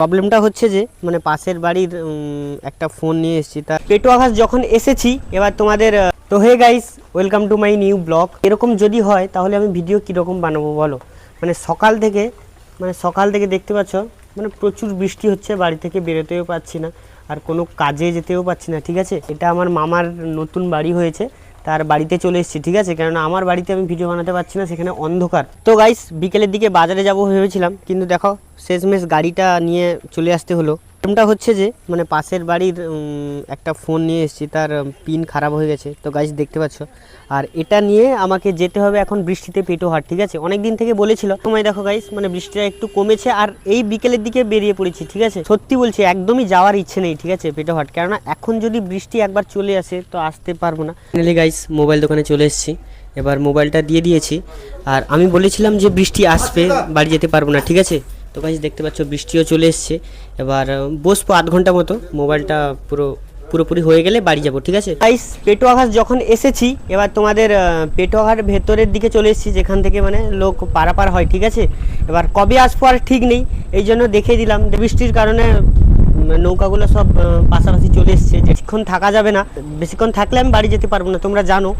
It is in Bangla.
প্রবলেমটা হচ্ছে যে মানে পাশের বাড়ির একটা ফোন নিয়ে এসেছি, তার পেটো আঘাত যখন এসেছি এবার তোমাদের তো hey guys, welcome to my new blog. এরকম যদি হয় তাহলে আমি ভিডিও কীরকম বানাবো বলো। মানে সকাল থেকে দেখতে পাচ্ছ মানে প্রচুর বৃষ্টি হচ্ছে, বাড়ি থেকে বেরোতেও পারছি না আর কোনো কাজে যেতেও পারছি না। ঠিক আছে, এটা আমার মামার নতুন বাড়ি হয়েছে, তার বাড়িতে চলে এসেছি। ঠিক আছে, কেননা আমার বাড়িতে আমি ভিডিও বানাতে পারছি না, সেখানে অন্ধকার। তো গাইস বিকেলের দিকে বাজারে যাব ভেবেছিলাম, কিন্তু দেখো শেষমেশ গাড়িটা নিয়ে চলে আসতে হলো। প্রবলেমটা হচ্ছে যে মানে পাশের বাড়ির একটা ফোন নিয়ে এসেছি, তার পিন খারাপ হয়ে গেছে। তো গাইস দেখতে পাচ্ছ, আর এটা নিয়ে আমাকে যেতে হবে এখন বৃষ্টিতে পেটোহাট। ঠিক আছে, অনেক দিন থেকে বলেছিল সময়। দেখো গাইস মানে বৃষ্টিটা একটু কমেছে আর এই বিকেলের দিকে বেরিয়ে পড়েছি। ঠিক আছে, সত্যি বলছি একদমই যাওয়ার ইচ্ছে নেই। ঠিক আছে, পেটোহাট, কেননা এখন যদি বৃষ্টি একবার চলে আসে তো আসতে পারবো না। ফাইনালি গাইস মোবাইল দোকানে চলে এসেছি, এবার মোবাইলটা দিয়ে দিয়েছি। আর আমি বলেছিলাম যে বৃষ্টি আসবে, বাড়ি যেতে পারবো না। ঠিক আছে, তো গাইস দেখতে পাচ্ছ বৃষ্টিও চলে এসছে। এবার বসবো আধ ঘন্টা মতো, মোবাইলটা পুরোপুরি হয়ে গেলে বাড়ি যাব। ঠিক আছে গাইস, পেটো আঘাত যখন এসেছি এবার তোমাদের পেটো আঘাত ভেতরের দিকে চলে এসেছি, যেখান থেকে মানে লোক পারাপার হয়। ঠিক আছে, এবার কবে আসবো আর ঠিক নেই, এই জন্য দেখিয়ে দিলাম। বৃষ্টির কারণে নৌকাগুলো সব পাশাপাশি চলে এসছে, বেশিক্ষণ থাকা যাবে না, বেশিক্ষণ থাকলে আমি বাড়ি যেতে পারবো না, তোমরা জানো।